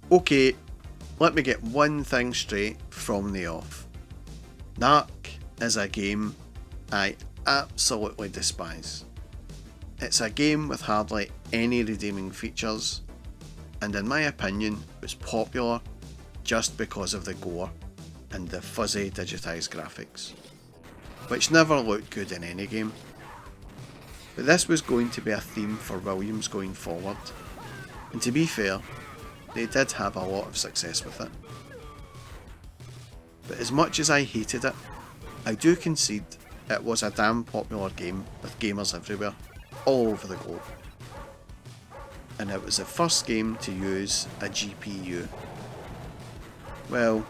Okay, let me get one thing straight from the off. NARC is a game I absolutely despise. It's a game with hardly any redeeming features, and in my opinion was popular just because of the gore and the fuzzy digitised graphics, which never looked good in any game. But this was going to be a theme for Williams going forward, and to be fair, they did have a lot of success with it. But as much as I hated it, I do concede it was a damn popular game with gamers everywhere, all over the globe. And it was the first game to use a GPU. Well,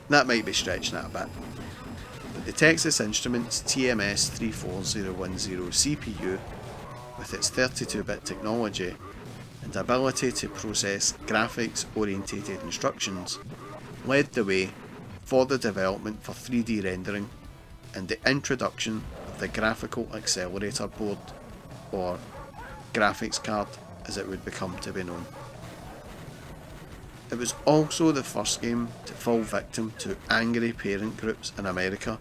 that might be stretching it a bit, but the Texas Instruments TMS 34010 CPU, with its 32-bit technology and ability to process graphics-orientated instructions, led the way for the development for 3D rendering and the introduction of the Graphical Accelerator Board, or graphics card as it would become to be known. It was also the first game to fall victim to angry parent groups in America,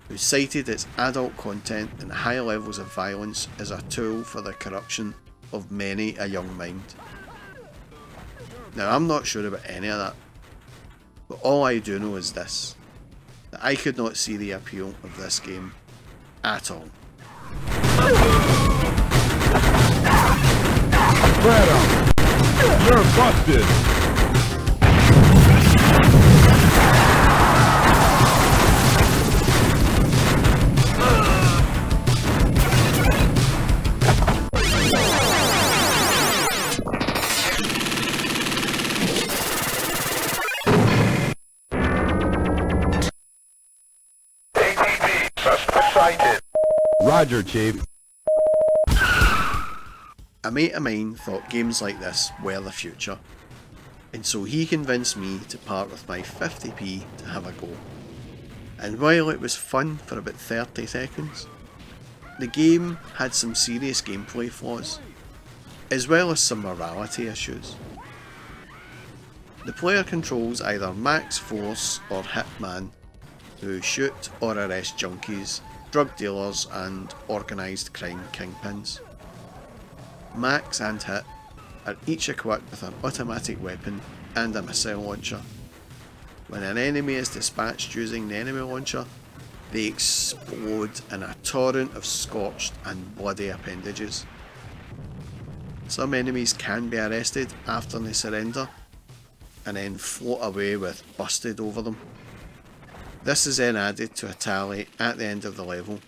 who cited its adult content and high levels of violence as a tool for the corruption of many a young mind. Now, I'm not sure about any of that, but all I do know is this, that I could not see the appeal of this game at all. You're busted! Roger, Chief. A mate of mine thought games like this were the future, and so he convinced me to part with my 50p to have a go. And while it was fun for about 30 seconds, the game had some serious gameplay flaws, as well as some morality issues. The player controls either Max Force or Hitman, who shoot or arrest junkies, drug dealers and organised crime kingpins. Max and Hit are each equipped with an automatic weapon and a missile launcher. When an enemy is dispatched using the enemy launcher, they explode in a torrent of scorched and bloody appendages. Some enemies can be arrested after they surrender, and then float away with busted over them. This is then added to a tally at the end of the level,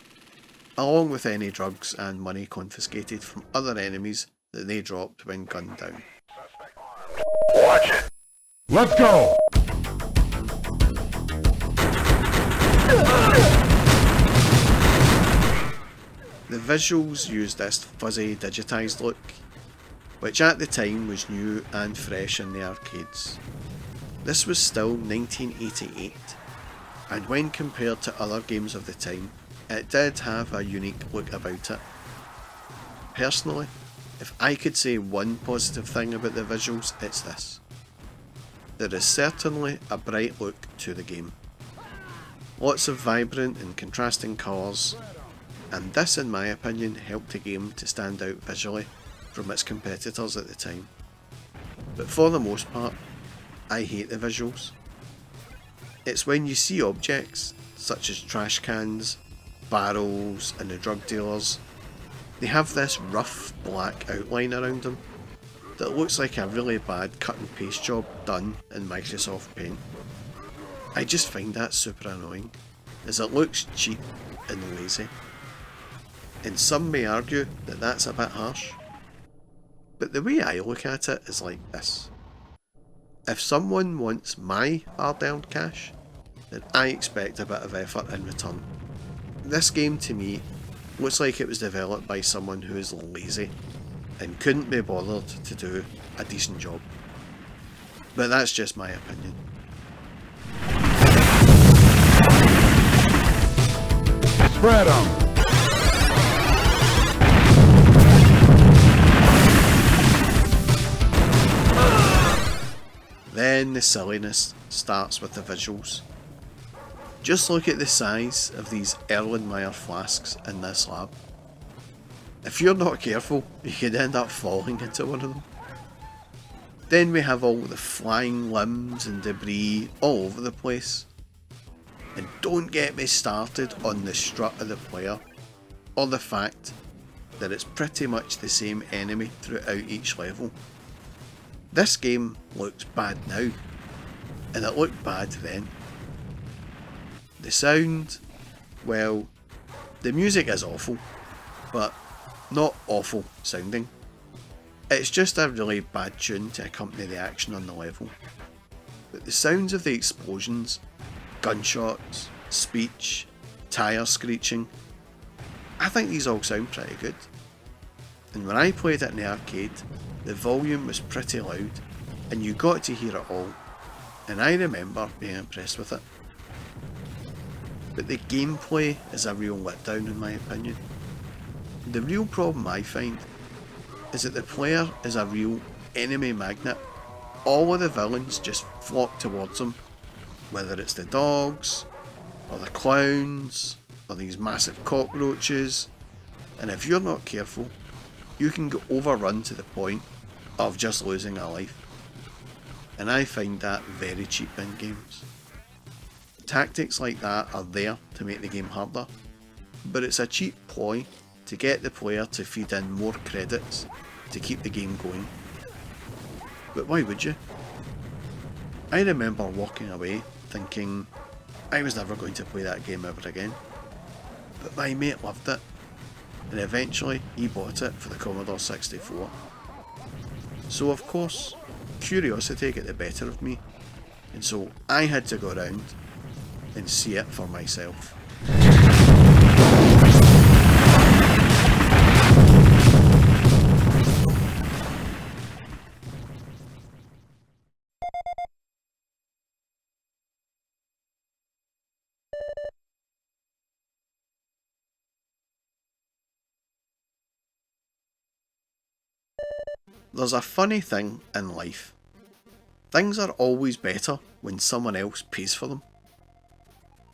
along with any drugs and money confiscated from other enemies that they dropped when gunned down. Watch it! Let's go! The visuals used this fuzzy digitised look, which at the time was new and fresh in the arcades. This was still 1988, and when compared to other games of the time, it did have a unique look about it. Personally, if I could say one positive thing about the visuals, it's this. There is certainly a bright look to the game. Lots of vibrant and contrasting colours, and this in my opinion helped the game to stand out visually from its competitors at the time. But for the most part, I hate the visuals. It's when you see objects, such as trash cans, barrels and the drug dealers, they have this rough black outline around them that looks like a really bad cut and paste job done in Microsoft Paint. I just find that super annoying, as it looks cheap and lazy. And some may argue that that's a bit harsh, but the way I look at it is like this. If someone wants my hard-earned cash, then I expect a bit of effort in return. This game to me looks like it was developed by someone who is lazy and couldn't be bothered to do a decent job. But that's just my opinion. Spread 'em! then the silliness starts with the visuals. Just look at the size of these Erlenmeyer flasks in this lab. If you're not careful, you could end up falling into one of them. Then we have all the flying limbs and debris all over the place. And don't get me started on the strut of the player, or the fact that it's pretty much the same enemy throughout each level. This game looks bad now, and it looked bad then. The sound, well, the music is awful, but not awful sounding. It's just a really bad tune to accompany the action on the level. But the sounds of the explosions, gunshots, speech, tyre screeching, I think these all sound pretty good. And when I played it in the arcade, the volume was pretty loud and you got to hear it all, and I remember being impressed with it. But the gameplay is a real letdown in my opinion. The real problem I find is that the player is a real enemy magnet. All of the villains just flock towards him, whether it's the dogs, or the clowns, or these massive cockroaches, and if you're not careful, you can get overrun to the point of just losing a life. And I find that very cheap in games. Tactics like that are there to make the game harder, but it's a cheap ploy to get the player to feed in more credits to keep the game going. But why would you? I remember walking away thinking I was never going to play that game ever again. But my mate loved it, and eventually he bought it for the Commodore 64. So of course, curiosity got the better of me, and so I had to go around and see it for myself. There's a funny thing in life. Things are always better when someone else pays for them.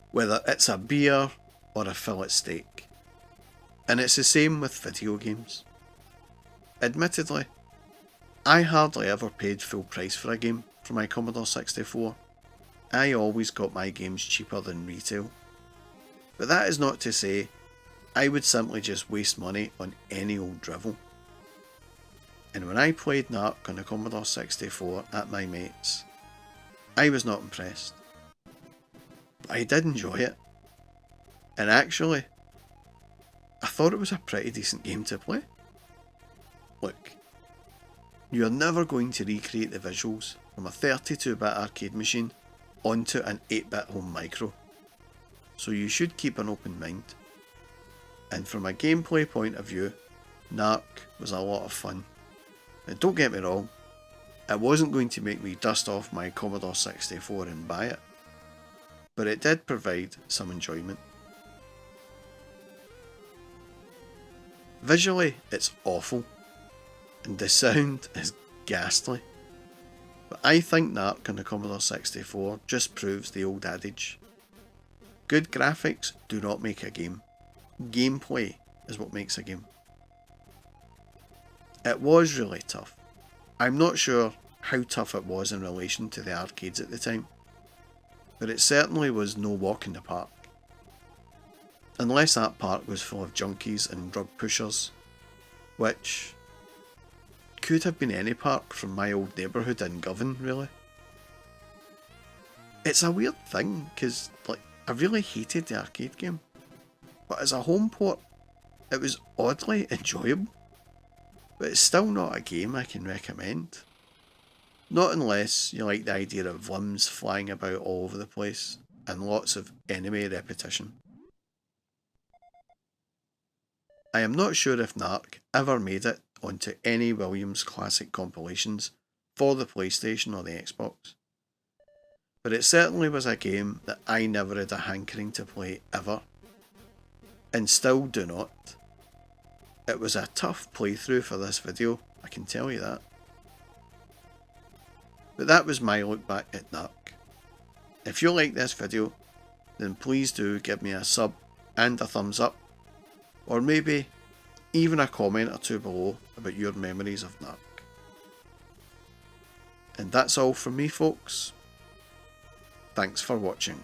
Whether it's a beer or a fillet steak. And it's the same with video games. Admittedly, I hardly ever paid full price for a game for my Commodore 64. I always got my games cheaper than retail. But that is not to say I would simply just waste money on any old drivel. And when I played NARC on the Commodore 64 at my mate's, I was not impressed. But I did enjoy it. And actually, I thought it was a pretty decent game to play. Look, you're never going to recreate the visuals from a 32-bit arcade machine onto an 8-bit home micro. So you should keep an open mind. And from a gameplay point of view, NARC was a lot of fun. And don't get me wrong, it wasn't going to make me dust off my Commodore 64 and buy it, but it did provide some enjoyment. Visually, it's awful, and the sound is ghastly, but I think NARC on the Commodore 64 just proves the old adage. Good graphics do not make a game. Gameplay is what makes a game. It was really tough. I'm not sure how tough it was in relation to the arcades at the time, but it certainly was no walk in the park. Unless that park was full of junkies and drug pushers, which could have been any park from my old neighbourhood in Govan, really. It's a weird thing, because I really hated the arcade game, but as a home port, it was oddly enjoyable. But it's still not a game I can recommend. Not unless you like the idea of limbs flying about all over the place and lots of enemy repetition. I am not sure if NARC ever made it onto any Williams Classic compilations for the PlayStation or the Xbox. But it certainly was a game that I never had a hankering to play ever, and still do not. It was a tough playthrough for this video, I can tell you that. But that was my look back at NARC. If you like this video, then please do give me a sub and a thumbs up, or maybe even a comment or two below about your memories of NARC. And that's all from me, folks. Thanks for watching.